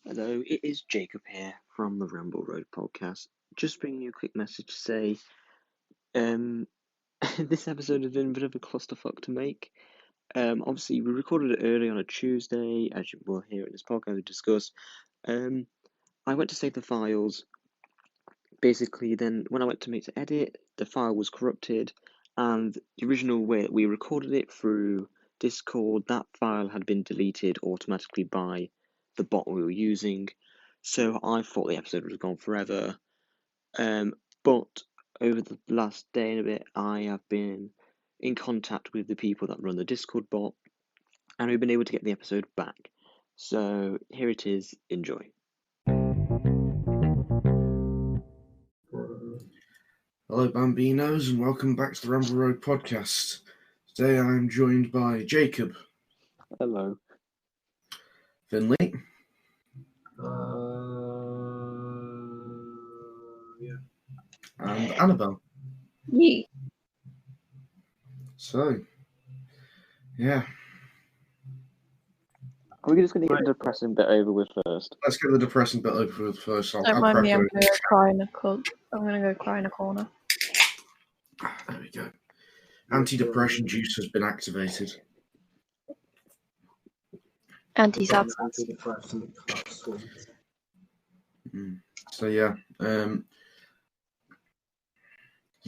Hello, it is Jacob here from the Ramble podcast. Just bringing you a quick message to say, this episode has been a bit of a clusterfuck to make. Obviously, we recorded it early on a Tuesday, as you will hear in this podcast we discuss. I went to save the files. Basically, then when I went to make the edit, the file was corrupted, and the original way we recorded it through Discord, that file had been deleted automatically by the bot we were using. So I thought the episode was gone forever. But over the last day and a bit, I have been in contact with the people that run the Discord bot, and we've been able to get the episode back. So here it is. Enjoy. Hello, Bambinos, and welcome back to the Ramble Road podcast. Today I'm joined by Jacob. Hello. Finley. Yeah. And Annabelle. Yeet. So, yeah. Are we just going to get the depressing bit over with first? Let's get the depressing bit over with first. Don't mind me, I'm going to cry in a corner. There we go. Anti-depression juice has been activated. Anti-sad. So yeah, the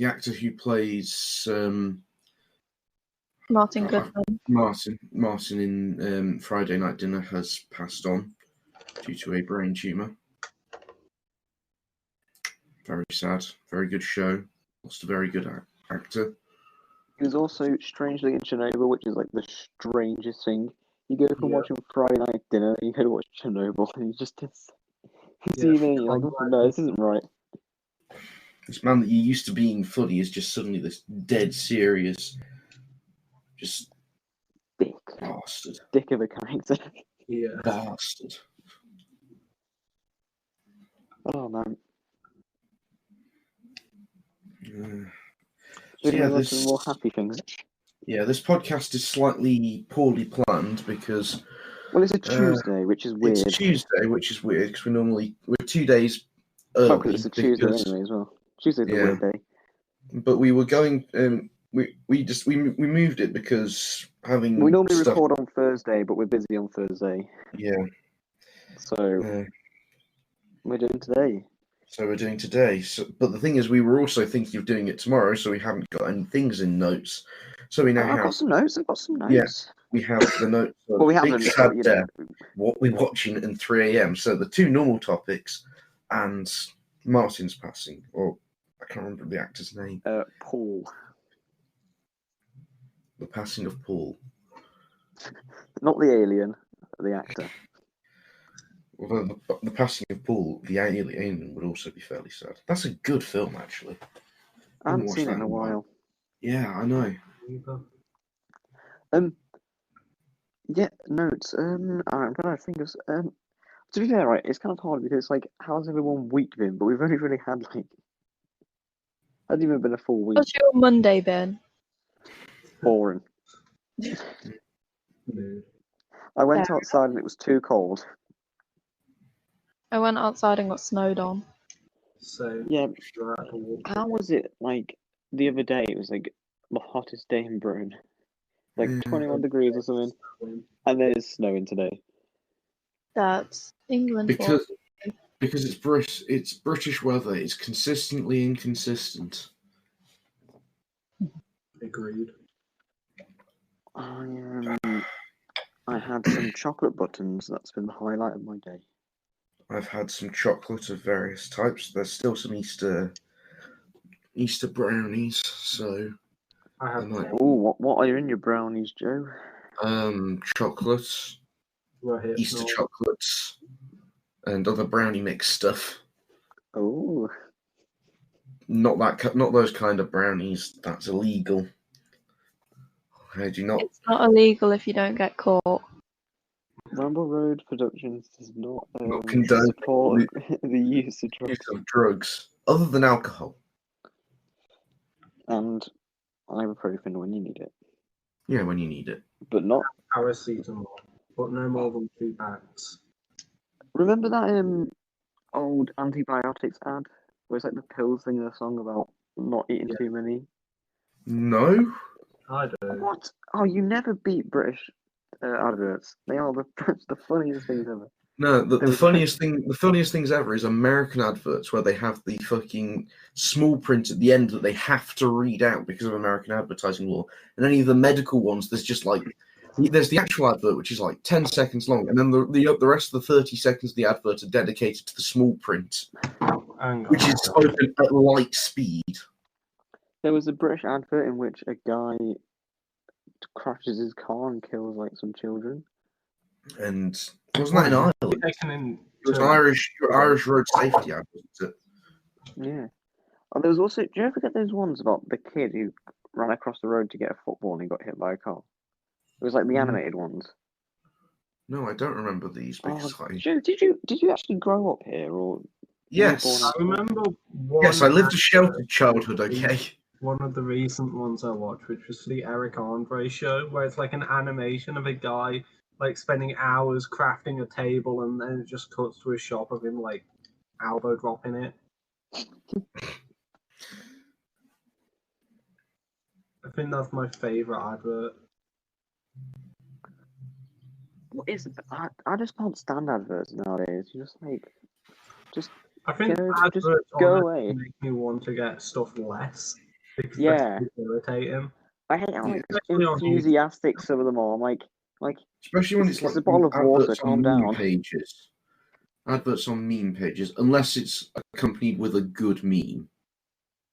actor who plays Martin Goodman. Martin in Friday Night Dinner has passed on due to a brain tumour. Very sad. Very good show. Lost a very good actor. He was also strangely in Chernobyl, which is like the strangest thing. You go from watching Friday Night Dinner, you go to watch Chernobyl, and you just see me, you're like, no, this isn't right. This man that you used to being funny is just suddenly this dead serious, just dick bastard. Dick of a character. Yeah. Bastard. Oh man. So yeah, this more happy things. Yeah, this podcast is slightly poorly planned because it's a Tuesday, which is weird. It's Tuesday, which is weird because we're 2 days early. Oh, because it's a Tuesday anyway as well. Tuesday's a weird day. But we were going. We moved it because we normally record on Thursday, but we're busy on Thursday. Yeah. So we're doing today. But the thing is, we were also thinking of doing it tomorrow, so we haven't got any things in notes. So we now have. I've got some notes. Yeah, we have the notes. Well, we haven't. Big Sad Death, what we're watching, and 3 a.m. So the two normal topics, and Martin's passing, or I can't remember the actor's name. Paul. The passing of Paul. Not the alien, the actor. Although the passing of Paul, the alien, would also be fairly sad. That's a good film, actually. I haven't seen it in a while. Yeah, I know. Yeah, notes. I'm trying to think of. To be fair, right, it's kind of hard because how's everyone week been? But we've only really had hasn't even been a full week. What's your Monday been? Boring. I went outside and it was too cold. I went outside and got snowed on. So yeah, how was it the other day? It was the hottest day in Brune, 21 degrees or something, and then it's snowing today. That's England. Because it's British weather. It's consistently inconsistent. Agreed. I had some chocolate buttons. That's been the highlight of my day. I've had some chocolate of various types. There's still some Easter brownies. So I have. What are in your brownies, Joe? Chocolates, Easter chocolates, and other brownie mix stuff. Oh. Not those kind of brownies. That's illegal. I do not. It's not illegal if you don't get caught. Ramble Road Productions does not condone support the use of drugs other than alcohol. And ibuprofen when you need it. Yeah, when you need it. But not paracetamol, but no more than 2 bags. Remember that old antibiotics ad where it's like the pills singing a song about not eating too many? No. I do. What? Oh, you never beat British adverts. They are the funniest things ever. No, the There was- funniest things ever is American adverts where they have the fucking small print at the end that they have to read out because of American advertising law. And any of the medical ones, there's just like there's the actual advert which is like 10 seconds long, and then the rest of the 30 seconds of the advert are dedicated to the small print, Hang on. which is spoken at light speed. There was a British advert in which a guy crashes his car and kills like some children. And wasn't that in Ireland? Taken in It was an Irish road safety ad, wasn't it? Yeah. Oh, there was also. Do you ever get those ones about the kid who ran across the road to get a football and he got hit by a car? It was like the animated ones. No, I don't remember these because Joe, did you actually grow up here or? Yes. I remember one. Yes, I lived a sheltered childhood. Okay. One of the recent ones I watched, which was the Eric Andre show, where it's like an animation of a guy like spending hours crafting a table, and then it just cuts to a shot of him like elbow dropping it. I think that's my favorite advert. What is it? I just can't stand adverts nowadays. You just I think Go- adverts just go honestly away. make me want to get stuff less because Yeah. they're too irritating. I hate how like Especially on enthusiastic some of them are. I'm like Especially when it's It's like a bottle of water, adverts calm on meme down. pages. Adverts on meme pages, unless it's accompanied with a good meme.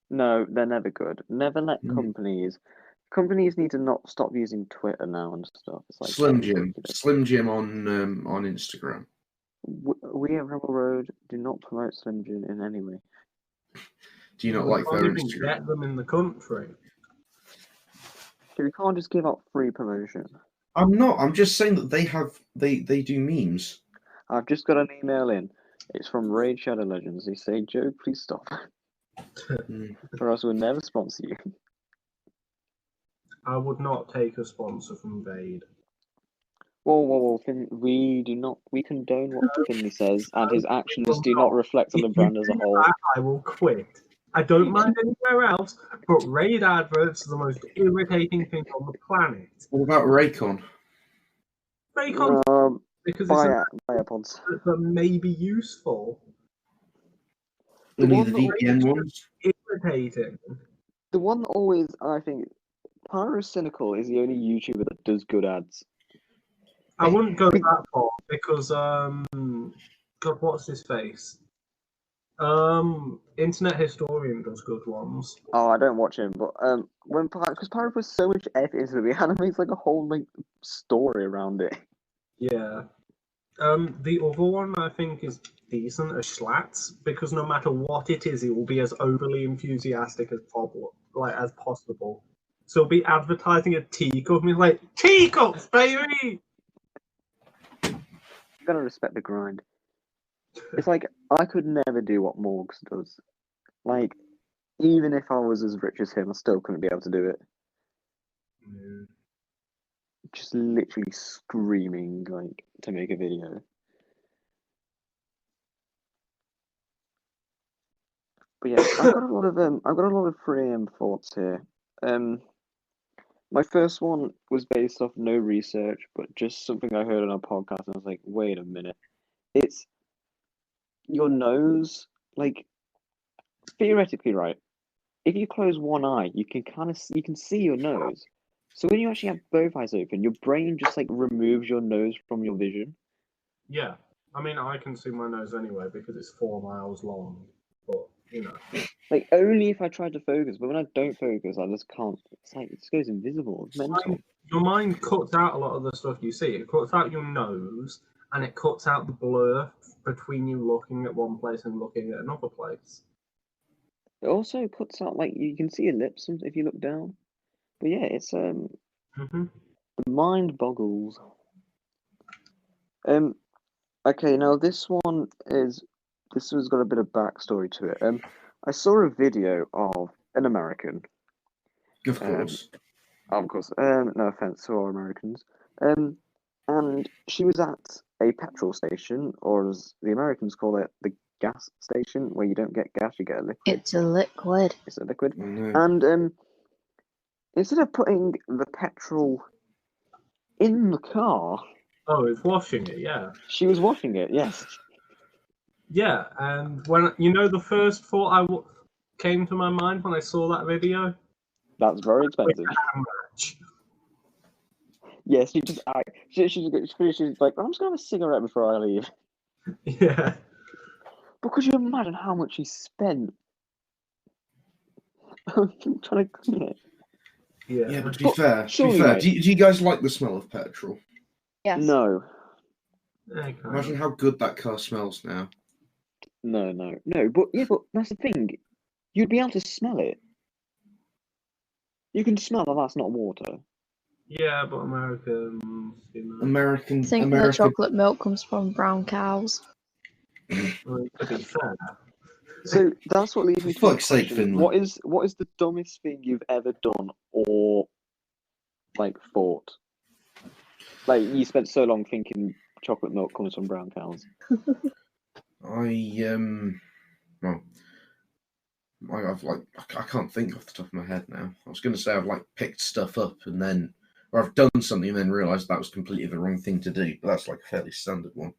no, they're never good. Never let companies need to not stop using Twitter now and stuff. It's like Slim getting Jim, ridiculous. Slim Jim on Instagram. We at Ramble Road do not promote Slim Jim in any way. Do you not we like can't their even Instagram? get them in the country. Okay, we can't just give out free promotion. I'm not. I'm just saying that they do memes. I've just got an email in. It's from Raid Shadow Legends. They say, Joe, please stop, or else we'll never sponsor you. I would not take a sponsor from Vade. Whoa! We condone what Finley says, and his actions do not reflect on the If you brand as a do whole. that, I will quit. I don't mind anywhere else, but Raid adverts are the most irritating thing on the planet. What about Raycon? Raycon, because it's Buy Airpods. that may be useful. Only one the that VPN ones. Irritating. The one that always, I think, Pyrocynical is the only YouTuber that does good ads. I wouldn't go that far because God, what's his face? Internet Historian does good ones. Oh, I don't watch him, but because Pyro puts so much effort into it, he animates like a whole like story around it. Yeah. The other one I think is decent as Schlats because no matter what it is, it will be as overly enthusiastic as possible. So it'll be advertising a teacup and he's like, teacups, baby! You gotta respect the grind. It's like I could never do what Morgs does. Like, even if I was as rich as him, I still couldn't be able to do it. Just literally screaming like to make a video. But yeah, I've got a lot of 3am thoughts here. My first one was based off no research, but just something I heard on a podcast, and I was like, wait a minute. It's your nose, like, theoretically, right? If you close one eye, you can see your nose. So when you actually have both eyes open, your brain just like removes your nose from your vision. Yeah. I mean, I can see my nose anyway because it's 4 miles long. But, you know. Like, only if I try to focus, but when I don't focus, I just can't. It's like, it just goes invisible. It's mental. Your mind cuts out a lot of the stuff you see. It cuts out your nose, and it cuts out the blur between you looking at one place and looking at another place. It also cuts out, like, you can see your lips if you look down. But yeah, it's, the mind boggles. Okay, now this one's got a bit of backstory to it. I saw a video of an American. Of course. No offense to all Americans. And she was at a petrol station, or as the Americans call it, the gas station, where you don't get gas, you get a liquid. It's a liquid. It's a liquid. No. And instead of putting the petrol in the car, Oh, it's washing it, yeah. she was washing it, yes. Yeah, and when the first thought came to my mind when I saw that video? That's very expensive. How much? Yes, she's like, I'm just gonna have a cigarette before I leave. Yeah. But could you imagine how much he spent trying to clean it? Yeah, but to be But fair, surely, mate. do you guys like the smell of petrol? Yes. No, Okay. Imagine how good that car smells now. no. But that's the thing. You'd be able to smell it. You can smell that that's not water. Yeah, but Americans, American, I think the chocolate milk comes from brown cows. to be fair. So that's what leads me to For the fuck's sake, question. Finland. What is the dumbest thing you've ever done or like thought? Like you spent so long thinking chocolate milk comes from brown cows. I can't think off the top of my head now. I was going to say I've picked stuff up or I've done something and then realised that was completely the wrong thing to do. But that's a fairly standard one.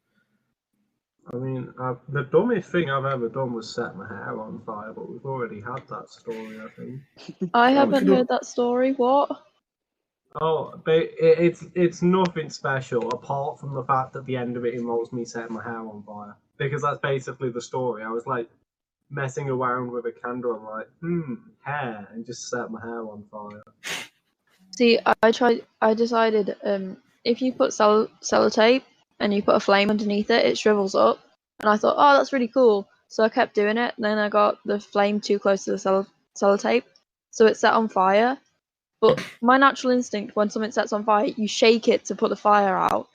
I mean, the dumbest thing I've ever done was set my hair on fire, but we've already had that story, I think. I haven't heard that story. What? Oh, but it's nothing special apart from the fact that the end of it involves me setting my hair on fire, because that's basically the story. I was messing around with a candle, I'm like, hair, and just set my hair on fire. See, I decided if you put sellotape and you put a flame underneath it, it shrivels up. And I thought, oh, that's really cool. So I kept doing it. And then I got the flame too close to the sellotape. So it set on fire. But my natural instinct, when something sets on fire, you shake it to put the fire out.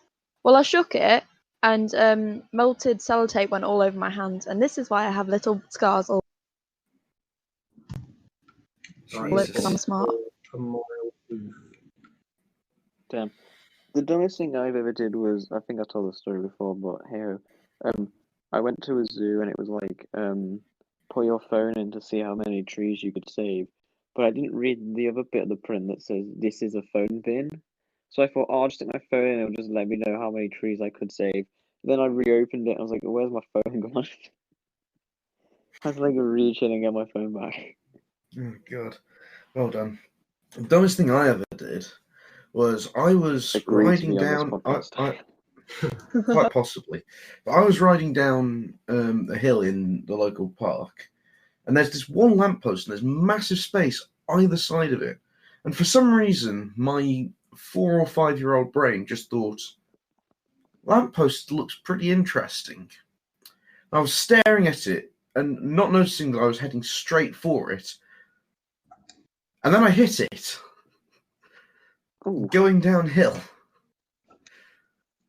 Well, I shook it, and melted sellotape went all over my hands. And this is why I have little scars all over it, because I'm smart. Damn. The dumbest thing I've ever did was, I think I told the story before, but hey, I went to a zoo and it was put your phone in to see how many trees you could save. But I didn't read the other bit of the print that says this is a phone bin. So I thought, oh, I'll just stick my phone in and it'll just let me know how many trees I could save. Then I reopened it and I was like, where's my phone gone? I had to reach in and get my phone back. Oh, God. Well done. The dumbest thing I ever did was I was riding down... quite possibly. But I was riding down a hill in the local park, and there's this one lamppost, and there's massive space either side of it. And for some reason, my 4 or 5 year old brain just thought, lamppost looks pretty interesting. I was staring at it and not noticing that I was heading straight for it. And then I hit it, going downhill,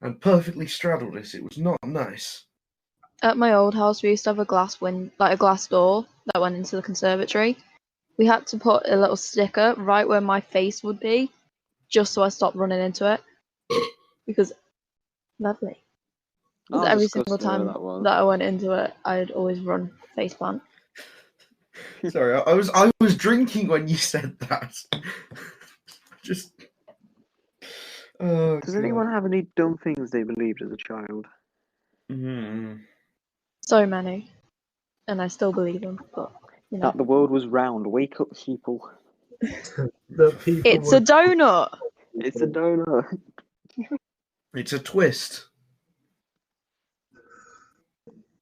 and perfectly straddled it. It was not nice. At my old house, we used to have a glass a glass door that went into the conservatory. We had to put a little sticker right where my face would be, just so I stopped running into it. Because lovely. Because every single time that I went into it, I'd always run faceplant. Sorry, I was drinking when you said that. Just. Oh, Does anyone have any dumb things they believed as a child? So many, and I still believe them. But that the world was round. Wake up, people. It's a donut. It's a donut. It's a twist.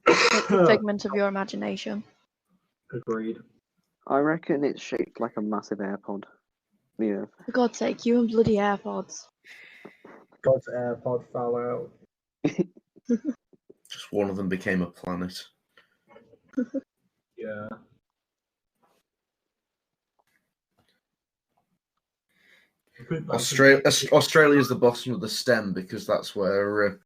It's a figment of your imagination. Agreed. I reckon it's shaped like a massive AirPod. The Earth. For God's sake, you and bloody AirPods. God's AirPod fell out. Just one of them became a planet. Yeah. Australia's the bottom of the stem because that's where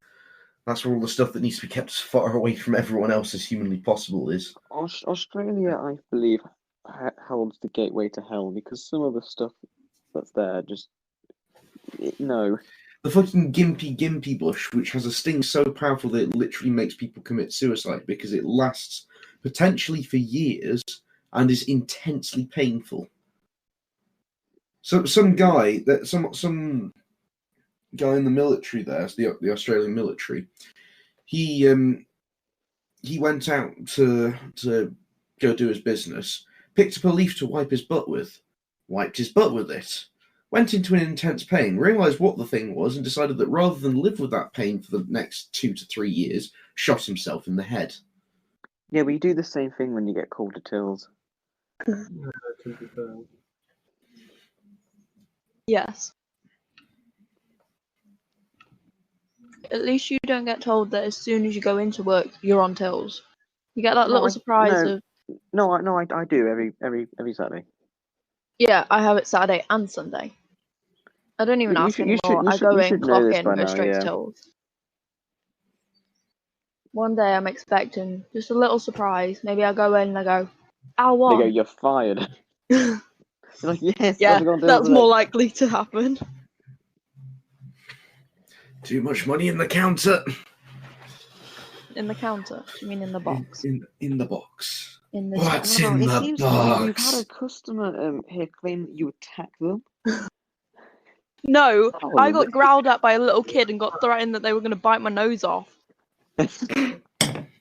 all the stuff that needs to be kept as far away from everyone else as humanly possible is. Australia, I believe, holds the gateway to hell because some of the stuff that's there just no. the fucking gimpy bush, which has a sting so powerful that it literally makes people commit suicide because it lasts potentially for years and is intensely painful. So some guy in the military there, the Australian military, he went out to go do his business, picked up a leaf to wipe his butt with, wiped his butt with it, went into an intense pain, realised what the thing was, and decided that rather than live with that pain for the next 2 to 3 years, shot himself in the head. Yeah, but you do the same thing when you get called to tills. To be fair. Yes. At least you don't get told that as soon as you go into work, you're on tills. You get that little surprise of... No, I do every Saturday. Yeah, I have it Saturday and Sunday. I don't even ask anymore. I go in, clock in, go straight to tills. One day I'm expecting just a little surprise. Maybe I go in and I go, hour 1. They go, you're fired. You're like, yes, yeah, that's more likely to happen. Too much money in the counter. In the counter? Do you mean in the box? In the box. In the What's in the seems box? Like you've had a customer here claim that you attacked them. No, I got growled at by a little kid and got threatened that they were going to bite my nose off. A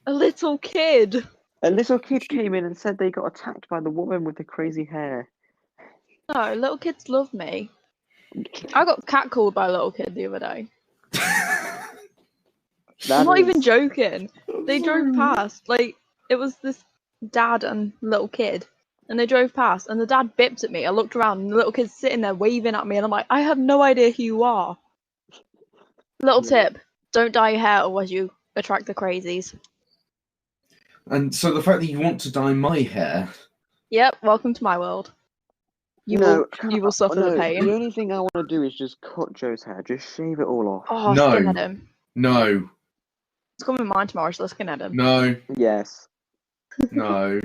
little kid. A little kid came in and said they got attacked by the woman with the crazy hair. No, little kids love me. I got catcalled by a little kid the other day. I'm not even joking. They drove past. Like, it was this dad and little kid. And they drove past, and the dad bipped at me. I looked around, and the little kid's sitting there waving at me, and I'm like, I have no idea who you are. Little tip, don't dye your hair, otherwise you attract the crazies. And so the fact that you want to dye my hair... Yep, welcome to my world. You will suffer the pain. The only thing I want to do is just cut Joe's hair. Just shave it all off. Oh, no. Skinhead him. No. It's coming mine tomorrow, so let's skinhead him. No. Yes. No.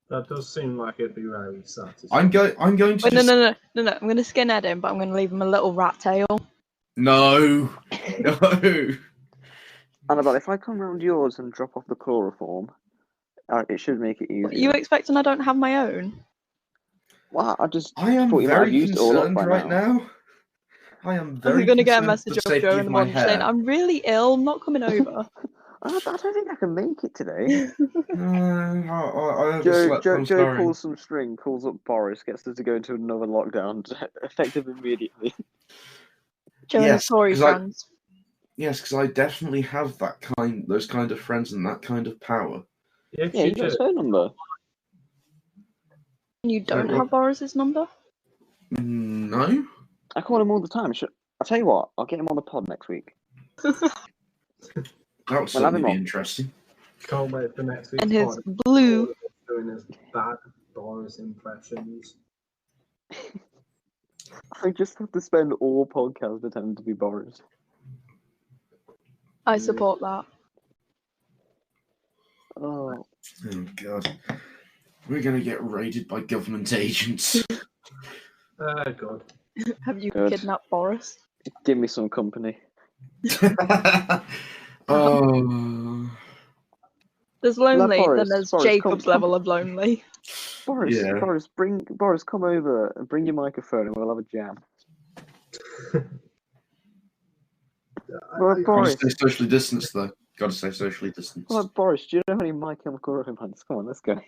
That does seem like it'd be very satisfying. I'm going to Wait, no. I'm going to skinhead him, but I'm going to leave him a little rat tail. No. Annabelle, if I come round yours and drop off the chloroform, it should make it easier. You expecting I don't have my own? Well, I am thought you very used it all up by right now. I am very. I'm going to get a message off Joe in the morning saying, I'm really ill, I'm not coming over. I don't think I can make it today. I Joe pulls some string, calls up Boris, gets us to go into another lockdown, effective immediately. Joe and his Tory friends. Yes, because I definitely have those kind of friends and that kind of power. Yeah, you got his phone number. You don't have Boris's number? No. I call him all the time. I'll tell you what, I'll get him on the pod next week. That would certainly be interesting. Can't wait for next week. And his blue. Doing his bad Boris impressions. I just have to spend all podcasts pretending to be Boris. I support that. Oh God. We're going to get raided by government agents. God. Have you kidnapped Boris? Give me some company. Oh. There's lonely, Boris, then there's Boris, Jacob's level of lonely. Boris, come over and bring your microphone and we'll have a jam. Boris. Gotta stay socially distanced, though. Gotta stay socially distanced. Well, Boris, do you know how many My Chemical Romance? Come on, let's go.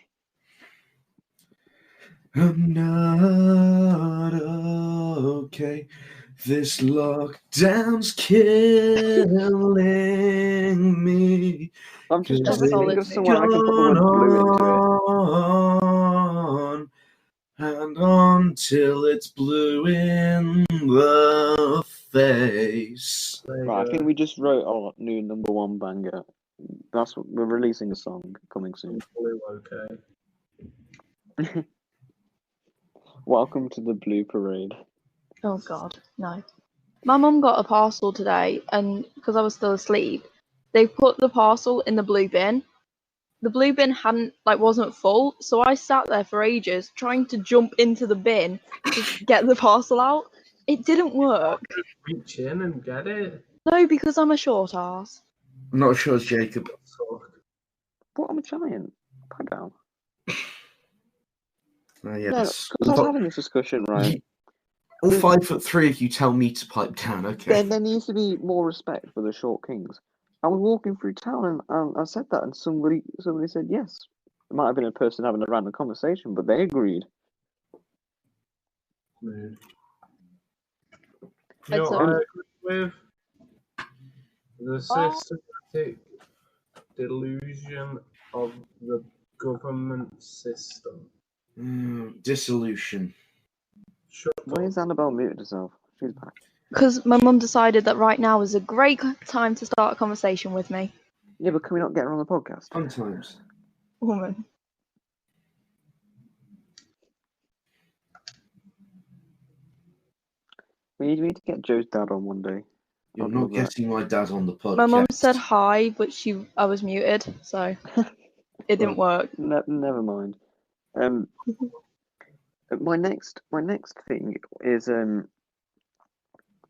I'm not okay. This lockdown's killing me. I'm just trying to think of someone I can put the word blue into it. And until it's blue in the face. Right, I think we just wrote our new #1 banger. That's what we're releasing a song coming soon. Blue, okay. Welcome to the Blue Parade. Oh God, no. My mum got a parcel today, and because I was still asleep, they put the parcel in the blue bin. The blue bin wasn't full, so I sat there for ages trying to jump into the bin to get the parcel out. It didn't work. Reach in and get it. No, because I'm a short ass. I'm not sure it's Jacob. So, What, I'm a giant. Pipe down. Yes. Because I was having this discussion, right? All 5'3" of you tell me to pipe down, okay? Then there needs to be more respect for the short kings. I was walking through town and I said that, and somebody said yes. It might have been a person having a random conversation, but they agreed. mood. I'd You know, say- I agree with the systematic delusion of the government system. Dissolution. Shut Why up. is Annabelle muted herself? She's back. Because my mum decided that right now is a great time to start a conversation with me. Yeah, but can we not get her on the podcast? Sometimes. Woman. We need to get Joe's dad on one day. You're I'd not love that. getting my dad on the podcast. My mum said hi, but I was muted, so it didn't work. Never mind. My next thing is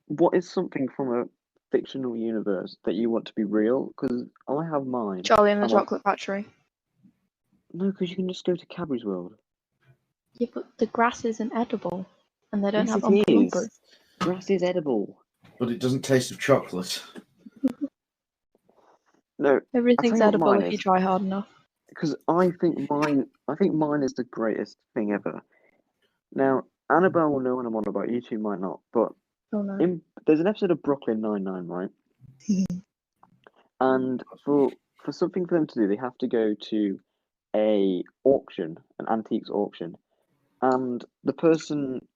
what is something from a fictional universe that you want to be real? Because I have mine. Charlie and the I'm Chocolate Factory. No, because you can just go to Cadbury's World. Yeah, but the grass isn't edible, and they don't Yes, have it Oompa is. Loompas. Grass is edible. But it doesn't taste of chocolate. No, Everything's I'll tell you what edible mine if you is. try hard enough. Because I think mine is the greatest thing ever. Now, Annabelle will know when I'm on about, you two might not, but Oh no. there's an episode of Brooklyn Nine-Nine, right? And for something for them to do, they have to go to an antiques auction, and the person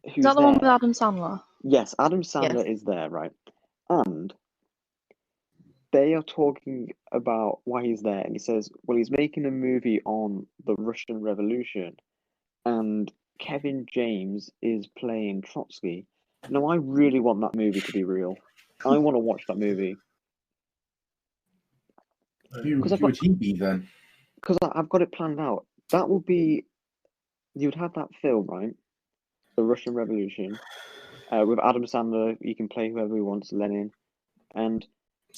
who's Is that the there, one with Adam Sandler? yes, Adam Sandler is there, right? And they are talking about why he's there, and he says, well, he's making a movie on the Russian Revolution, and Kevin James is playing Trotsky. Now, I really want that movie to be real. I want to watch that movie. Who would he be then? Because I've got it planned out. That would be, you'd have that film, right? The Russian Revolution, with Adam Sandler. You can play whoever he wants, Lenin, and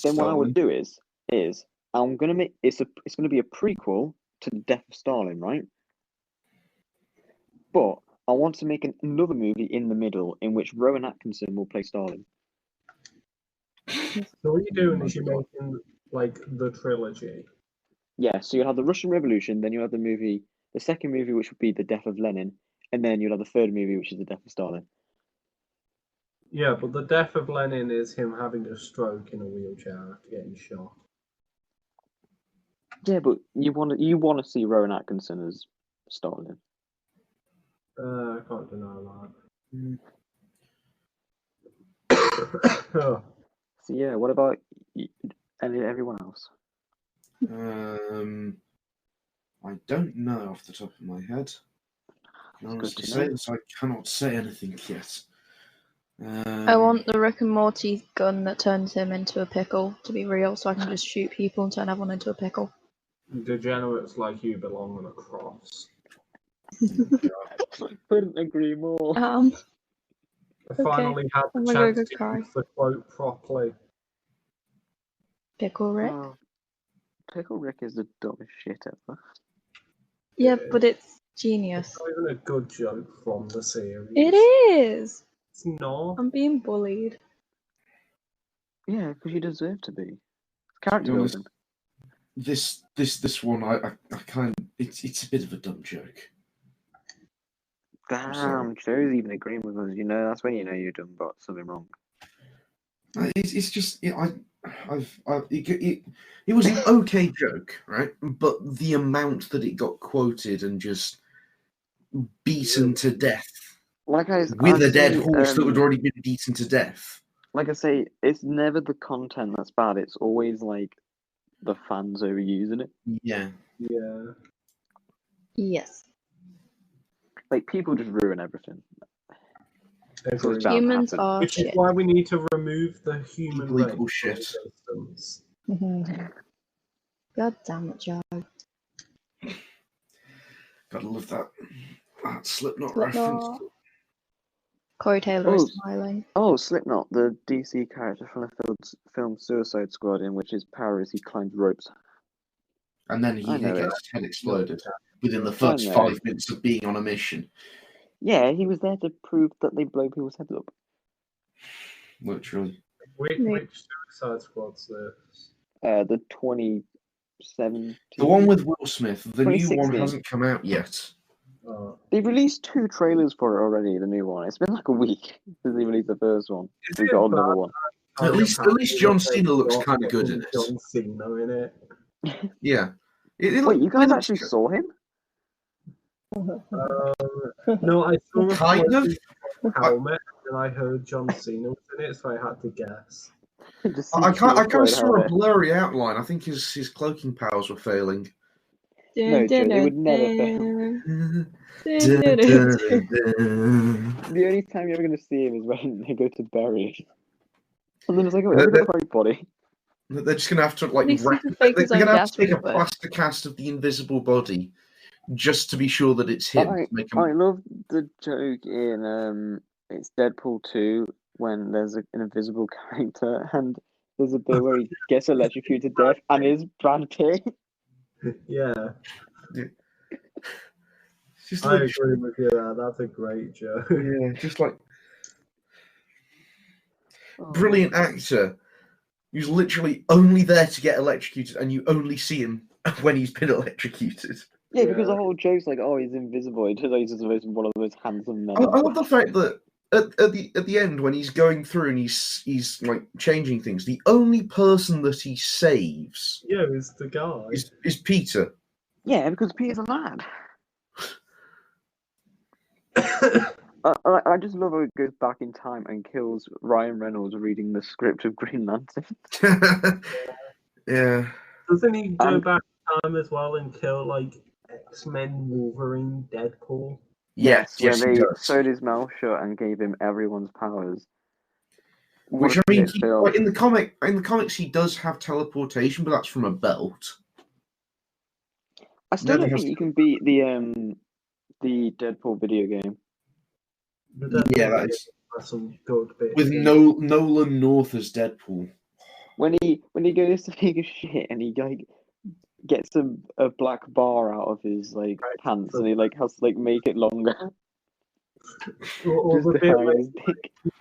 then what I would do is I'm gonna make it's gonna be a prequel to the death of Stalin, right? But I want to make another movie in the middle in which Rowan Atkinson will play Stalin. So what you're doing is you're making like the trilogy. Yeah, so you'll have the Russian Revolution, then you'll have the second movie, which would be the death of Lenin, and then you'll have the third movie, which is the death of Stalin. Yeah, but the death of Lenin is him having a stroke in a wheelchair after getting shot. Yeah, but you want to see Rowan Atkinson as Stalin. I can't deny that. So yeah, what about everyone else? I don't know off the top of my head. I honestly say this, I cannot say anything yet. I want the Rick and Morty gun that turns him into a pickle to be real, so I can just shoot people and turn everyone into a pickle. Degenerates like you belong on a cross. I couldn't agree more. I finally had the chance to use the quote properly. Pickle Rick? Pickle Rick is the dumbest shit ever. Yeah, but it's genius. It's not even a good joke from the series. It is! It's not. I'm being bullied. Yeah, because you deserve to be. Character building. This one, I kind of, it's a bit of a dumb joke. Damn, Joe's even agreeing with us. You know, that's when you know you've done something wrong. It's just, it was an okay joke, right? But the amount that it got quoted and just beaten to death, with a dead horse that had already been beaten to death. Like I say, it's never the content that's bad. It's always like the fans overusing it. Yeah. Yeah. Yes. Like people just ruin everything. Humans are Which shit. is why we need to remove the human race from shit. existence. God damn it, Joe. Gotta love that Slipknot reference. Corey Taylor Oh, is smiling. oh, Slipknot, the DC character from the film Suicide Squad, in which his power is he climbs ropes. And then I he know gets it. his head exploded within the I first know. 5 minutes of being on a mission. Yeah, he was there to prove that they blow people's heads up. Literally. Which Suicide Squad's this? The 2017. The one with Will Smith, the new one 2016. hasn't come out yet. They've released 2 trailers for it already, the new one. It's been like a week since they released the first one. Is We've it got bad? another one. At least John Cena looks kind of good in it. John Cena in it. Yeah. Wait, you guys it actually saw him? No, I saw a Kind of. floating helmet and I heard John Cena was in it, so I had to guess. I kind of saw a blurry outline. I think his cloaking powers were failing. No, Joe, they would never fail. The only time you're ever going to see him is when they go to bury him. And then it's like, oh, they've got the right body. They're just going to have to, like, At least he can they're fake his going own to have to death take a really quick. plaster cast of the invisible body just to be sure that it's him. I love the joke in it's Deadpool 2 when there's an invisible character and there's a bit where he gets electrocuted to death and is Brad Pitt. Yeah. Just I agree with you there. That's a great joke. Yeah, just like brilliant actor who's literally only there to get electrocuted, and you only see him when he's been electrocuted. Yeah, because the whole joke's like, oh, he's invisible. He turns out he's just one of the most handsome men. I love the fact that at the end, when he's going through and he's like changing things, the only person that he saves, is the guy, is Peter. Yeah, because Peter's a lad. I just love how it goes back in time and kills Ryan Reynolds reading the script of Green Lantern. Yeah. Doesn't he go back in time as well and kill like X-Men, Wolverine, Deadpool? Yes, yes, when he they does. sewed his mouth shut and gave him everyone's powers. Which I mean, like, in the comics, he does have teleportation, but that's from a belt. I still don't think you can beat the Deadpool video game. Yeah, that is some good bits with Nolan North as Deadpool. When he goes to take a shit and he like gets a black bar out of his like pants and he like has to like make it longer. Or the bit where he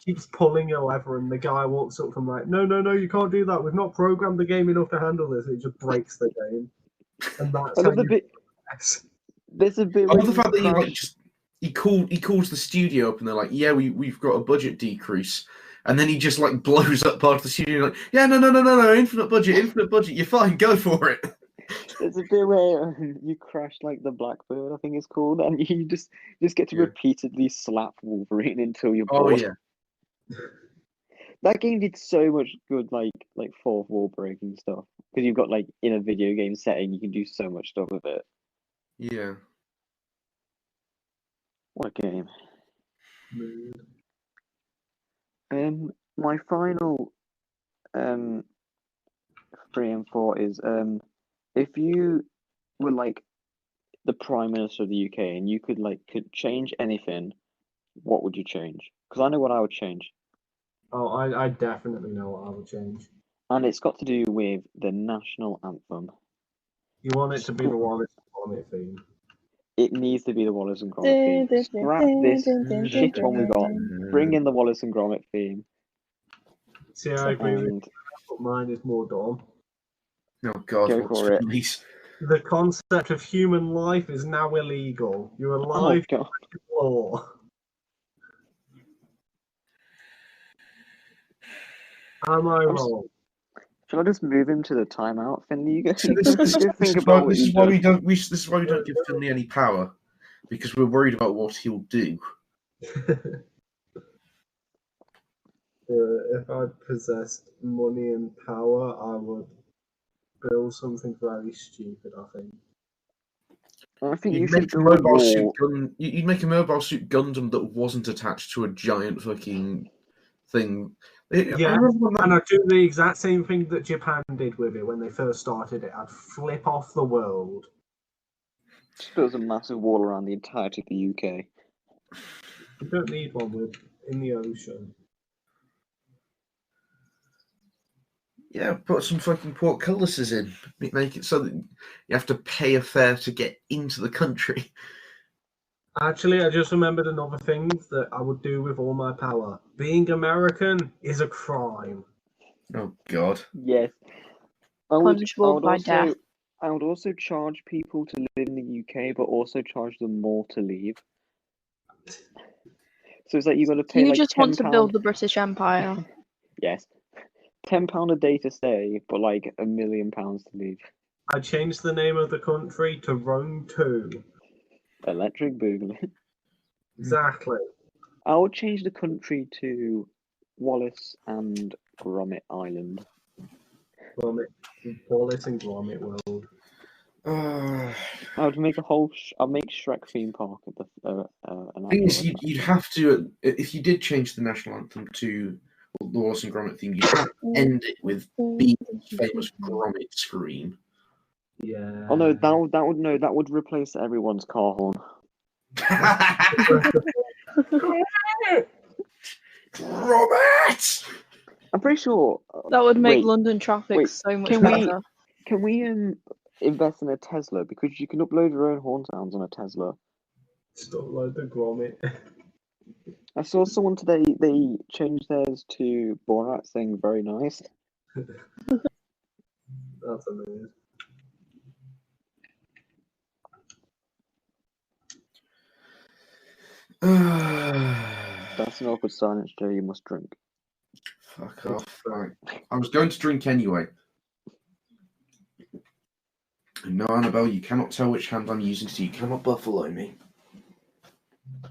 keeps pulling a lever and the guy walks up from like, no, you can't do that. We've not programmed the game enough to handle this. It just breaks the game. And that's I love the bit. There's a bit. I love the fact that he calls the studio up and they're like, yeah, we've got a budget decrease, and then he just like blows up part of the studio like, yeah, no, infinite budget, you're fine, go for it. There's a bit where you crash like the Blackbird, I think it's called, and you just get to repeatedly slap Wolverine until you're bored. Oh yeah. That game did so much good, like fourth wall breaking stuff, because you've got like in a video game setting, you can do so much stuff with it. Yeah. What a game. My final 3 and 4 is if you were like the Prime Minister of the UK and you could change anything, what would you change? Because I know what I would change. Oh, I definitely know what I would change. And it's got to do with the national anthem. You want it to be the Wallace and Gromit theme? It needs to be the Wallace and Gromit theme. Scrap this shit one we got. Bring in the Wallace and Gromit theme. See, I agree with you, but mine is more dumb. Oh God, go for it. The concept of human life is now illegal. You're alive by law. Am I wrong? Shall I just move him to the timeout, Finley? You go. This is why we don't give Finley any power, because we're worried about what he'll do. If I possessed money and power, I would build something very stupid, I think. I think you'd make a mobile suit Gundam that wasn't attached to a giant fucking thing. Yeah, and I'd do the exact same thing that Japan did with it when they first started it. I'd flip off the world. Just build a massive wall around the entirety of the UK. You don't need one with in the ocean. Yeah, put some fucking portcullises in. Make it so that you have to pay a fare to get into the country. Actually, I just remembered another thing that I would do with all my power. Being American is a crime. Oh God. Yes. Punishable by death. I would also charge people to live in the UK, but also charge them more to leave. So it's like you got to pay You like just want to £10. build the British Empire. Yes, £10 a day to stay, but like £1 million to leave. I changed the name of the country to Rome 2. Electric Boogaloo. Exactly. I would change the country to Wallace and Gromit Island. Wallace and Gromit world. I would make I'll make Shrek theme park at the Thing is, you'd have to, if you did change the national anthem to the Wallace and Gromit theme, you'd have to end it with the famous Gromit scream. Yeah. Oh no, that would replace everyone's car horn. Gromit! I'm pretty sure That would make wait, London traffic wait, so much can we- better. Can we invest in a Tesla, because you can upload your own horn sounds on a Tesla. Stop like the Gromit. I saw someone today, they changed theirs to Borat saying very nice. That's amazing. That's an awkward silence, Joe, you must drink. Fuck off. Right. I was going to drink anyway. And no, Annabelle, you cannot tell which hand I'm using, so you cannot buffalo me.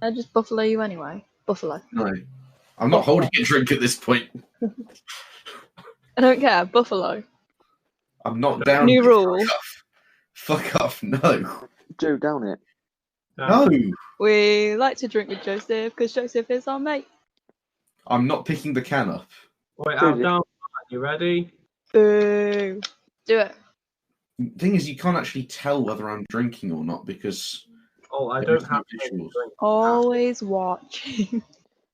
I just buffalo you anyway. Buffalo. No. I'm not holding a drink at this point. I don't care. Buffalo. I'm not down. New rule. Fuck off, no. Joe, down it. No. We like to drink with Joseph because Joseph is our mate. I'm not picking the can up. Wait, out, down, you ready? Boo. Do it. The thing is, you can't actually tell whether I'm drinking or not because... Oh, I don't have to visuals. drink. Always watching.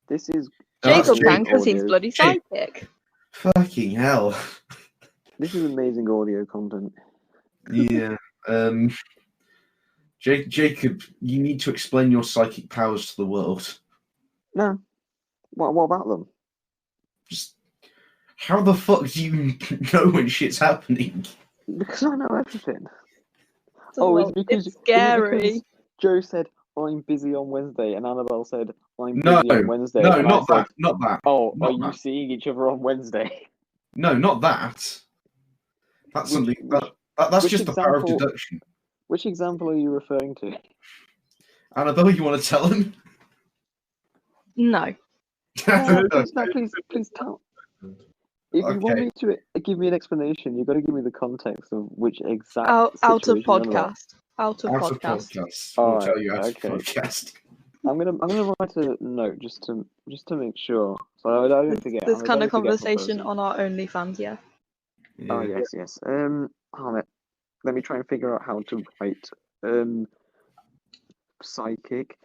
This is... Jacob Jake. can because he's audio. bloody Jake. psychic. Fucking hell. This is amazing audio content. Yeah. Jacob, you need to explain your psychic powers to the world. No. What about them? Just how the fuck do you know when shit's happening? Because I know everything. So, it's because it's scary. Joe said, I'm busy on Wednesday, and Annabelle said, I'm No, busy on Wednesday. No, and not I said, that. Not that. Oh, Not are you that. seeing each other on Wednesday? No, not that. That's something. That's which just the power of example- deduction. Which example are you referring to? Annabelle, you want to tell him? No. Please tell. If you want me to give me an explanation, you've got to give me the context of which exact Out of situation you're on about. podcast. Out of Out of podcast. podcast. All We'll right, tell you out okay. of podcast. I'm gonna write a note just to make sure, so I don't forget. This I'm a kind very of conversation forgetful on our OnlyFans, yeah. Yeah. Oh yes. Let me try and figure out how to write psychic.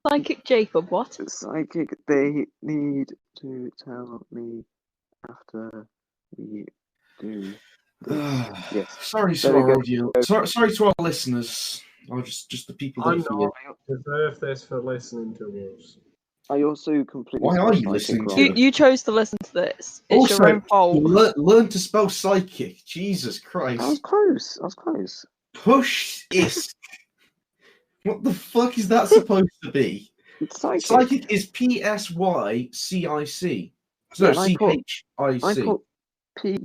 Psychic Jacob, what? Psychic. They need to tell me after we do. Yes. Sorry to There we our go. audience. Sorry to our listeners. Or just the people that I'm are here. not deserve this for listening to us. I also completely. Why spelled are you psychic listening wrong. to You chose to listen to this. It's your own fault. learn to spell psychic. Jesus Christ. I was close. Push is. What the fuck is that supposed to be? It's psychic. Psychic is PSYCIC. So Yeah, and I put CHIC.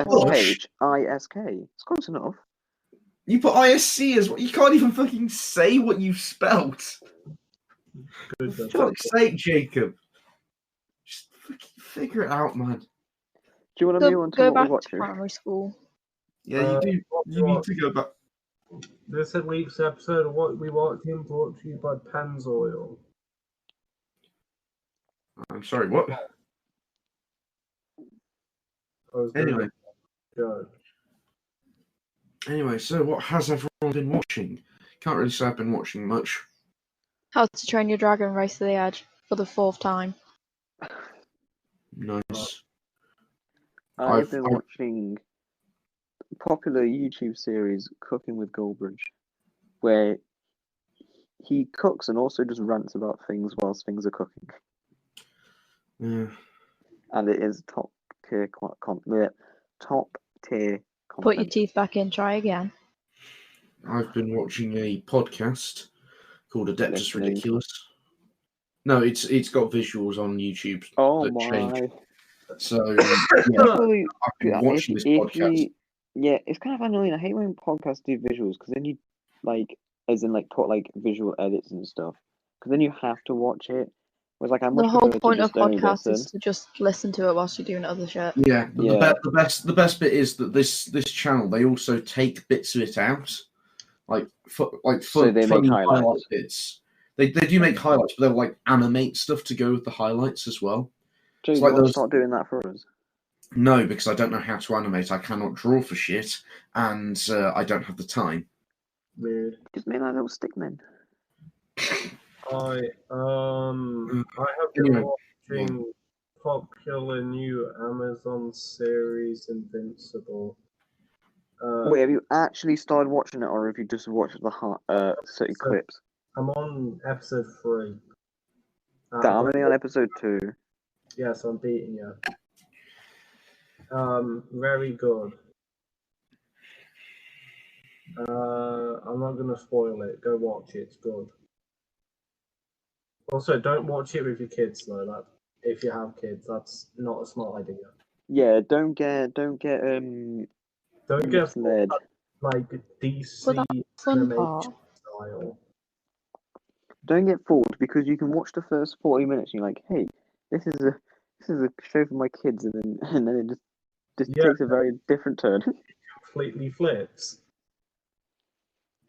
PUSHISK. It's close enough. You put ISC as well. You can't even fucking say what you've spelled. Good, For fuck's sake, Jacob. Just fucking figure it out, man. Do you want to move on to Go what back we're to watching? primary school. Yeah, you do. You need to go back. This week's episode of What We Watching brought to you by Pennzoil. I'm sorry, what? Anyway, so what has everyone been watching? Can't really say I've been watching much. How to Train Your Dragon Race to the Edge. for the 4th time. Nice. I've been watching a popular YouTube series, Cooking with Goldbridge, where he cooks and also just rants about things whilst things are cooking. Yeah. And it is top tier content. Put your teeth back in, try again. I've been watching a podcast called Adeptus Listening. Ridiculous. No, it's got visuals on YouTube Oh that change. my. So yeah, Probably, I've been watching this podcast. Yeah, it's kind of annoying. I hate when podcasts do visuals because then you put like visual edits and stuff. Because then you have to watch it. Whereas like I The much whole prefer to point of just only podcasts listen. is to just listen to it whilst you're doing other shit. Yeah, but Yeah. the best bit is that this channel, they also take bits of it out, So they make funny highlights. highlight bits. They do make highlights, but they'll like animate stuff to go with the highlights as well. Joe, It's you like want to those- start doing that for us? No, because I don't know how to animate. I cannot draw for shit, and I don't have the time. Weird. Just make that little stickman. I have been Anyway, watching popular new Amazon series Invincible. Wait, have you actually started watching it, or have you just watched the certain So- clips? I'm on episode 3. I'm only on episode 2. Yeah, so I'm beating you. Very good. I'm not gonna spoil it. Go watch it. It's good. Also, don't watch it with your kids though. That if you have kids, that's not a smart idea. Yeah, don't get Don't get misled. like But DC that's the fun animation part. style. Don't get fooled because you can watch the first 40 minutes and you're like, hey, this is a show for my kids, and then it just Yeah. takes a very different turn. Completely flips.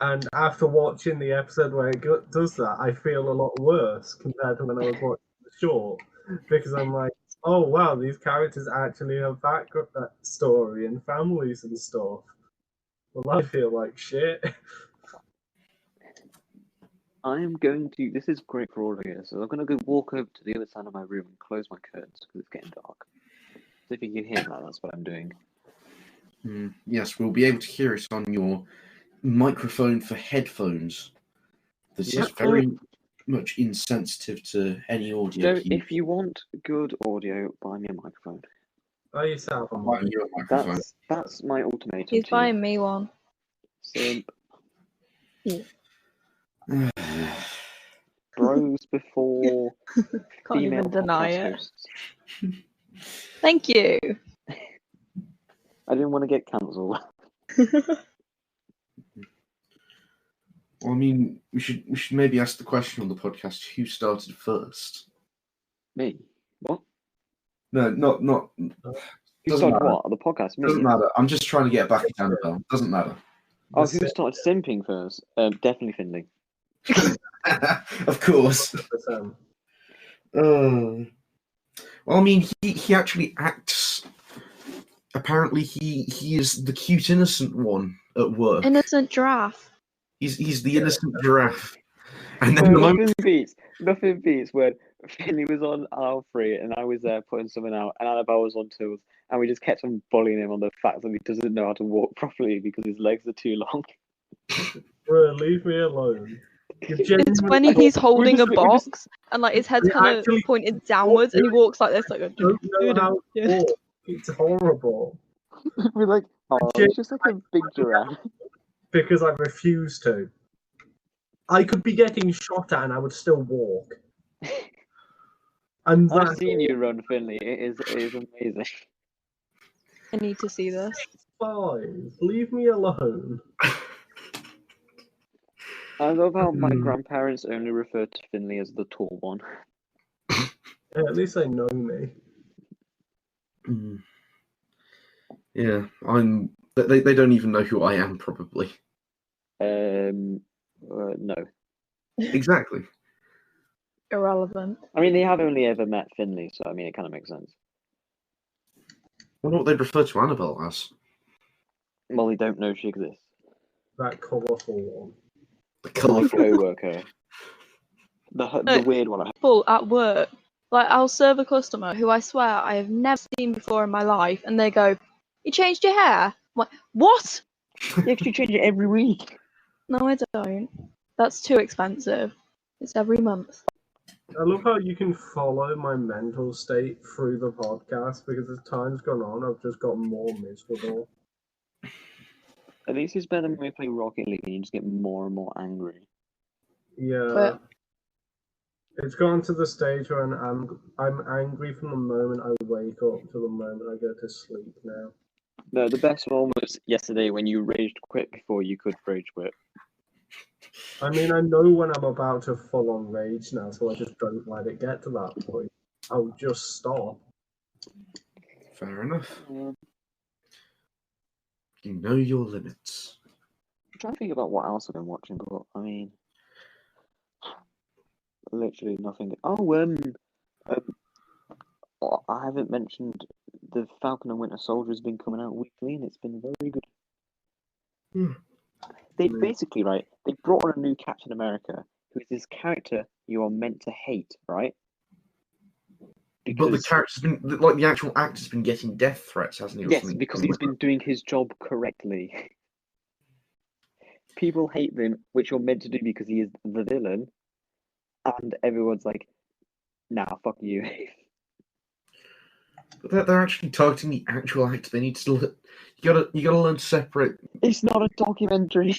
And after watching the episode where it does that, I feel a lot worse compared to when I was watching the short, because I'm like, oh wow, these characters actually have that story and families and stuff. Well, I feel like shit. I am going to. This is great for all of you. So I'm going to go walk over to the other side of my room and close my curtains because it's getting dark. So if you can hear that, that's what I'm doing. Yes, we'll be able to hear it on your microphone for headphones. This is very much insensitive to any audio. So if you want good audio, buy me a microphone. I used to have a Buy mic. you a microphone. That's my ultimatum. He's to buying me one. you. Bros before Can't female even deny podcast it. hosts. Thank you. I didn't want to get cancelled. Well, I mean, we should maybe ask the question on the podcast: who started first? Me? What? No, not. Who Doesn't started matter. what? The podcast? Me? Doesn't matter. I'm just trying to get back at Annabelle. Doesn't matter. Oh, who started simping first? Definitely Finley. Of course. 100%. Well, I mean, he actually acts. Apparently, he is the cute innocent one at work. Innocent giraffe. He's the innocent giraffe. And then the moment Nothing beats when Finley was on aisle 3 and I was there putting something out, and Annabelle was on tools, and we just kept on bullying him on the fact that he doesn't know how to walk properly because his legs are too long. Bro, leave me alone. It's when he's holding a box and like his head's kind of pointed downwards and he walks like this, like a don't know how to walk. It's horrible. We're like, oh, it's just like a big giraffe. Because I refuse to. I could be getting shot at and I would still walk. And I've seen you run, Finley. It is amazing. I need to see this. 5. Leave me alone. I love how my grandparents only refer to Finley as the tall one. Yeah, at least they know me. yeah, I'm. They don't even know who I am, probably. No. Exactly. Irrelevant. I mean, they have only ever met Finley, so I mean, it kind of makes sense. I wonder what they refer to Annabelle as. Well, they don't know she exists. That colourful one. The My colourful. co-worker. The weird one. People at work, like I'll serve a customer who I swear I have never seen before in my life, and they go, "You changed your hair?" I'm like, what? You actually change it every week. No, I don't. That's too expensive. It's every month. I love how you can follow my mental state through the podcast because as time's gone on, I've just got more miserable. At least it's better than when we play Rocket League and you just get more and more angry. Yeah. But It's gone to the stage where I'm angry from the moment I wake up to the moment I go to sleep now. No, the best one was yesterday when you raged quit before you could rage quit. I mean, I know when I'm about to full on rage now, so I just don't let it get to that point. I'll just stop. Fair enough. Yeah. You know your limits. I'm trying to think about what else I've been watching, but I mean, literally nothing. I haven't mentioned the Falcon and Winter Soldier has been coming out weekly, and it's been very good. They basically, right, they brought on a new Captain America, who is this character you are meant to hate, right? But the character's been, like, the actual actor's been getting death threats, hasn't he? Yes, because he's been doing his job correctly. People hate him, which you're meant to do because he is the villain, and everyone's like, nah, fuck you. But they're actually targeting the actual actor. They need to. You gotta learn to separate. It's not a documentary.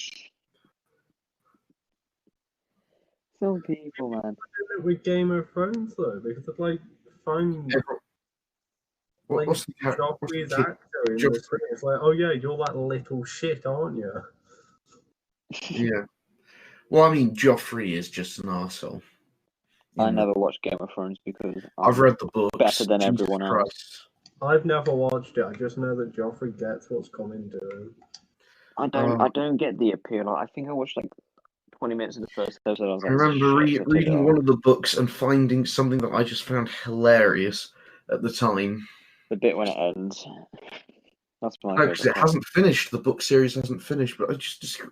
Some people, man. With Game of Thrones though, because it's like find like What's the Joffrey's actor in the screen. It's like, oh yeah, you're that little shit, aren't you? Yeah. Well, I mean, Joffrey is just an arsehole. I never watched Game of Thrones because I've read the books. Better than everyone else. I've never watched it. I just know that Joffrey gets what's coming to him. I don't get the appeal. I think I watched like 20 minutes of the first episode. I was like, I remember reading one of the books and finding something that I just found hilarious at the time. The bit when it ends. That's my because it hasn't finished. The book series hasn't finished, but I just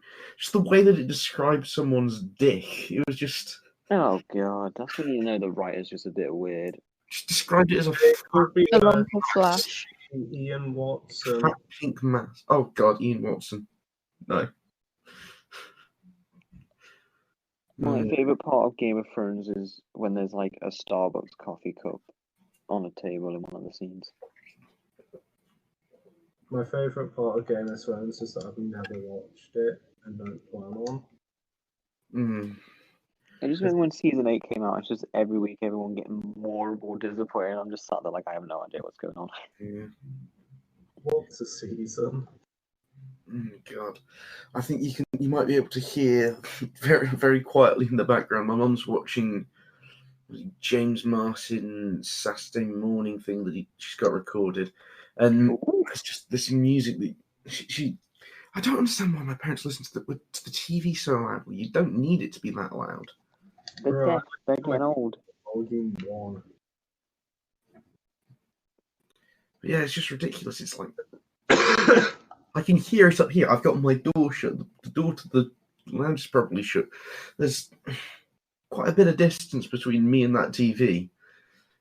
the way that it described someone's dick, it was just. Oh god, that's when you know the writer's just a bit weird. Just described it as a lump of flesh. Ian Watson. Fat pink mass. Oh god, Ian Watson. No. My favourite part of Game of Thrones is when there's like a Starbucks coffee cup on a table in one of the scenes. My favourite part of Game of Thrones is that I've never watched it and don't plan on. I just remember when season 8 came out, it's just every week everyone getting more and more disappointed. I'm just sat there like I have no idea what's going on. Yeah. What's a season? God, I think you might be able to hear very, very quietly in the background. My mum's watching James Martin's Saturday morning thing that she's got recorded, and it's just this music that she. I don't understand why my parents listen to the TV so loudly. You don't need it to be that loud. They're deaf. They're getting old. Volume 1. But yeah, it's just ridiculous. It's like I can hear it up here. I've got my door shut. The door to the lounge is probably shut. There's quite a bit of distance between me and that TV,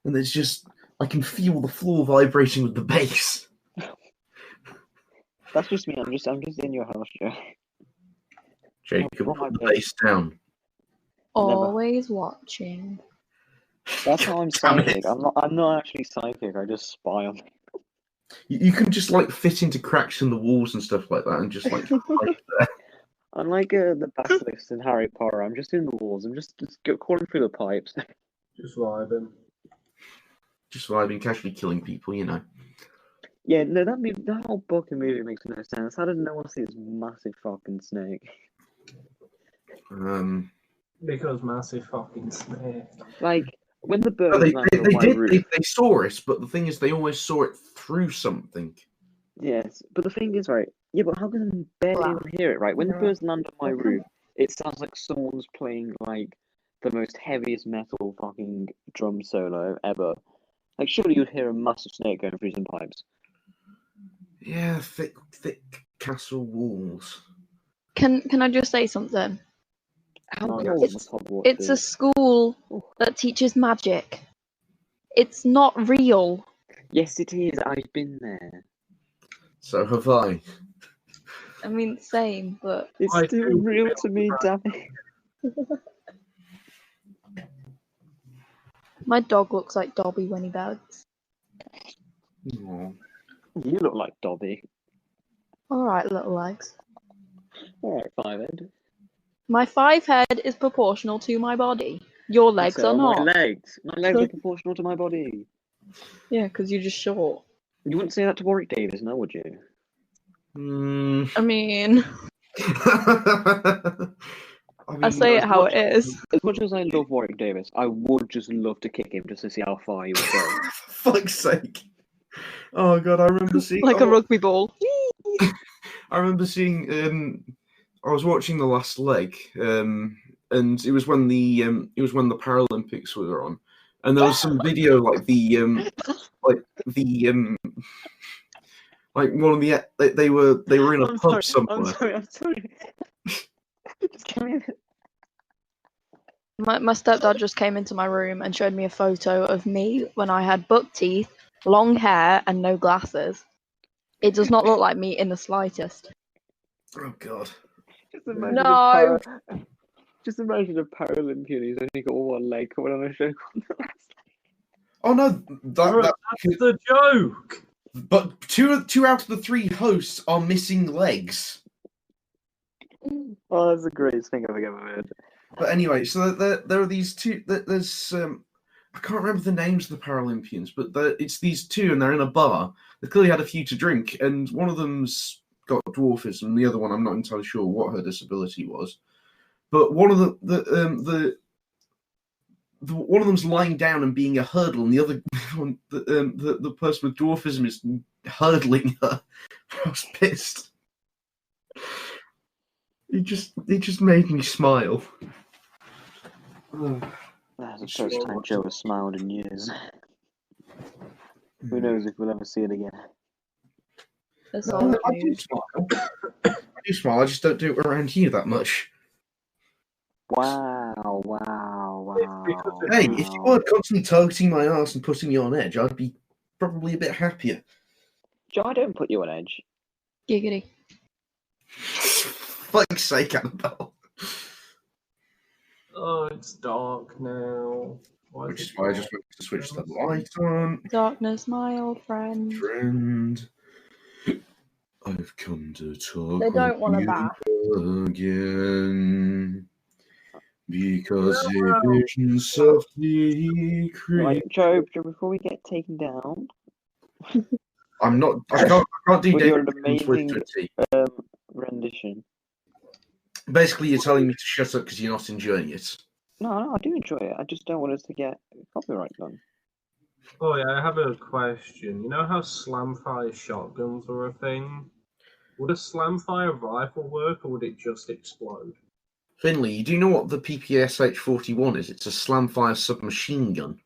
and it's just I can feel the floor vibrating with the bass. That's just me. I'm just in your house, Joe. Jacob, put the bass down. Always watching. That's how I'm psychic. I'm not actually psychic. I just spy on people. You can just like fit into cracks in the walls and stuff like that, and just like hide there. Unlike the basilisk in Harry Potter, I'm just in the walls. I'm just crawling through the pipes. Just vibing. Just vibing, casually killing people, you know. Yeah, no, that whole book and movie makes no sense. How did no one see this massive fucking snake? Because massive fucking snake. Like, when the bird they landed on my roof... They saw it, but the thing is, they always saw it through something. Yes, but the thing is, right, yeah, but how can they barely even hear it, right? When the birds land on my roof, it sounds like someone's playing, like, the most heaviest metal fucking drum solo ever. Like, surely you'd hear a massive snake going through some pipes. Yeah, thick castle walls. Can I just say something? How Oh, cold It's was Hogwarts? it's a school that teaches magic. It's not real. Yes, it is. I've been there. So have I. I mean, same, but It's I still do real feel to me, right. damn it. my dog looks like Dobby when he barks. Aw. You look like Dobby. All right, little legs. Alright, Fivehead. My 5 head is proportional to my body. Your legs So are my not. legs. My legs are proportional to my body. Yeah, because you're just short. You wouldn't say that to Warwick Davis, now would you? Hmm. I mean, I say it as how much it is. As much as I love Warwick Davis, I would just love to kick him just to see how far he would go. For fuck's sake. Oh god, I remember seeing Like a rugby ball. I remember seeing I was watching the last leg, and it was when the Paralympics were on. And there was some video like like one of the they were in a I'm pub sorry, somewhere. I'm sorry. Just give me a bit. My stepdad just came into my room and showed me a photo of me when I had buck teeth, long hair, and no glasses. It does not look like me in the slightest. Oh god. Just imagine No. just imagine a Paralympian who's only got one leg coming on a show called The Last Oh no, That's the joke. but two out of the 3 hosts are missing legs. Leg. Oh, that's the greatest thing I've ever heard. But anyway, so there are these two. There's I can't remember the names of the Paralympians, but it's these two, and they're in a bar. They clearly had a few to drink, and one of them's got dwarfism, and the other one I'm not entirely sure what her disability was. But one of the one of them's lying down and being a hurdle, and the other one, the person with dwarfism is hurdling her. I was pissed. It just made me smile. That's the first time Joe has smiled in years. Who knows if we'll ever see it again. That's No, all I do smile. I do smile. I just don't do it around you that much. Wow. Hey, if you weren't constantly targeting my ass and putting me on edge, I'd be probably a bit happier. Joe, I don't put you on edge. Giggity. Fuck's sake, Annabelle. Oh, it's dark now. Which is why I just went to switch the light on. Darkness, my old friend. Friend, I've come to talk They don't want with to bath. you again. Because a vision softly creeps. Right, Joe, before we get taken down, I can't do with your David amazing Twitter. rendition. Basically, you're telling me to shut up because you're not enjoying it. No, I do enjoy it. I just don't want us to get copyright done. Oh yeah, I have a question. You know how slamfire shotguns are a thing? Would a slamfire rifle work, or would it just explode? Finley, do you know what the PPSH-41 is? It's a slamfire submachine gun.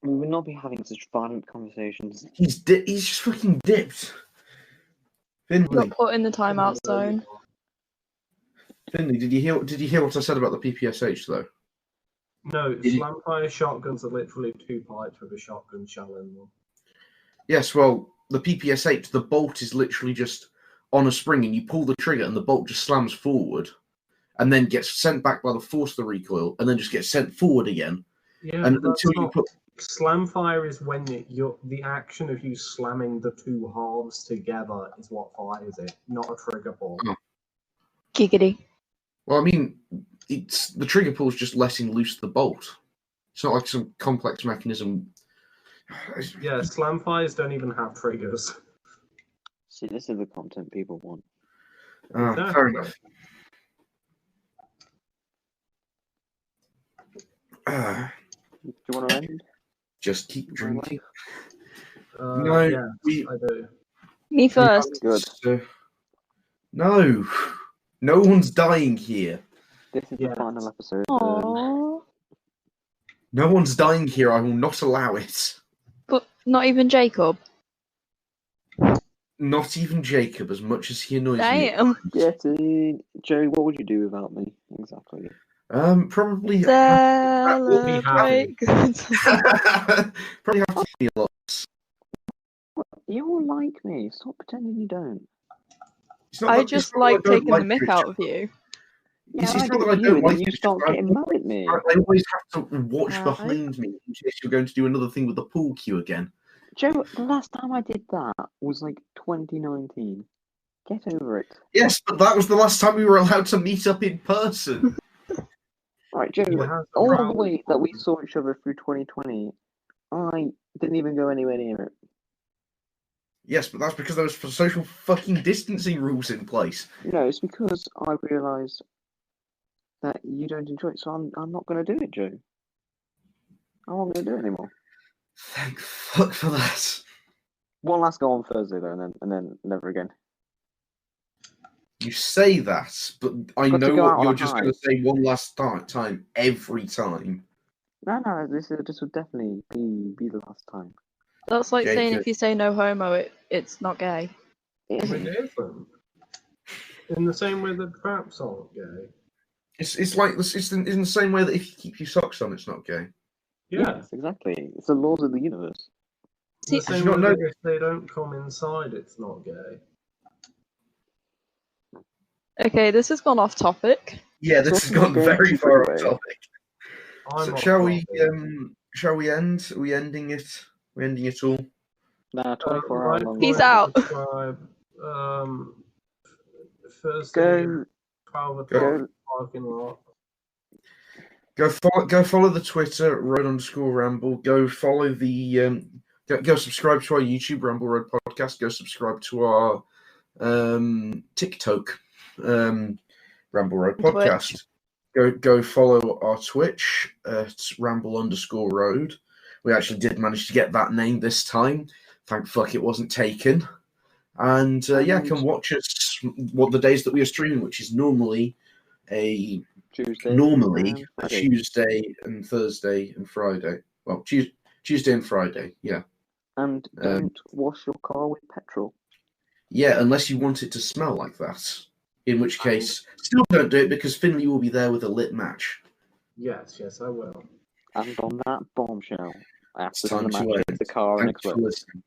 We would not be having such violent conversations. He's just fucking dipped. Finley, Got put in the timeout zone. Finley, did you hear what I said about the PPSH though? No, slamfire shotguns are literally 2 pipes with a shotgun shell in them. Yes, well, the PPSH, the bolt is literally just on a spring, and you pull the trigger, and the bolt just slams forward, and then gets sent back by the force of the recoil, and then just gets sent forward again. Yeah, and but that's until you not... put Slamfire is when the action of you slamming the 2 halves together is what fires it, not a trigger pull. Oh. Giggity. Well, I mean, it's the trigger pull is just letting loose the bolt. It's not like some complex mechanism. Yeah, slamfires don't even have triggers. See, this is the content people want. Fair enough. Do you want to end? Just keep drinking. No, yeah, I do. Me first. Good. No one's dying here. This is the final episode. Aww. No one's dying here. I will not allow it. But not even Jacob. Not even Jacob, as much as he annoys me. Damn. Get in. Joey, what would you do without me? Exactly. Probably Celebrate. probably have to be a lot. You all like me. Stop pretending you don't. It's not I that- it's just not that I like don't taking the like mick you, out of you. It's I not that do I you, don't and like then you you. start getting mad at me. I always have to watch Right. behind me in case you're going to do another thing with the pool cue again. Joe, the last time I did that was like 2019. Get over it. Yes, but that was the last time we were allowed to meet up in person. Right, Joe, Yeah, all the Ramble. way that we saw each other through 2020, I didn't even go anywhere near it. Yes, but that's because there was social fucking distancing rules in place. No, it's because I realised that you don't enjoy it, so I'm not going to do it, Joe. I'm not going to do it anymore. Thank fuck for that. One last go on Thursday though, and then never again. You say that, but I Got to know go out what on you're a just high. going to say one last time every time. No, this would definitely be the last time. That's like saying Jacob. if you say no homo, it's not gay. It It isn't. isn't. In the same way that traps aren't gay. It's like it's in the same way that if you keep your socks on, it's not gay. Yeah. Yes, exactly. It's the laws of the universe. The See, same you not way know- that if they don't come inside, it's not gay. Okay, this has gone off topic. Yeah, this It's has also gone going very cheap far anyway. off topic. I'm So not shall we sorry. end? Are we ending it? We're ending it all. Nah, 24 hour Like, long. Peace comment, out. Subscribe. Thursday, Go, 12 o'clock, go. parking lot. Go follow the Twitter _Ramble. Go follow the go subscribe to our YouTube Ramble Road podcast. Go subscribe to our TikTok Ramble Road Twitch. podcast. Go follow our Twitch at Ramble_Road. We actually did manage to get that name this time. Thank fuck it wasn't taken. And come watch us the days that we are streaming, which is normally a Tuesday. Tuesday and Thursday and Friday. Well, Tuesday and Friday, yeah. And don't wash your car with petrol. Yeah, unless you want it to smell like that. In which case, still don't do it because Finley will be there with a lit match. Yes, I will. And on that bombshell, I have It's to send time the to match end. into the car and Thanks for explode. listening.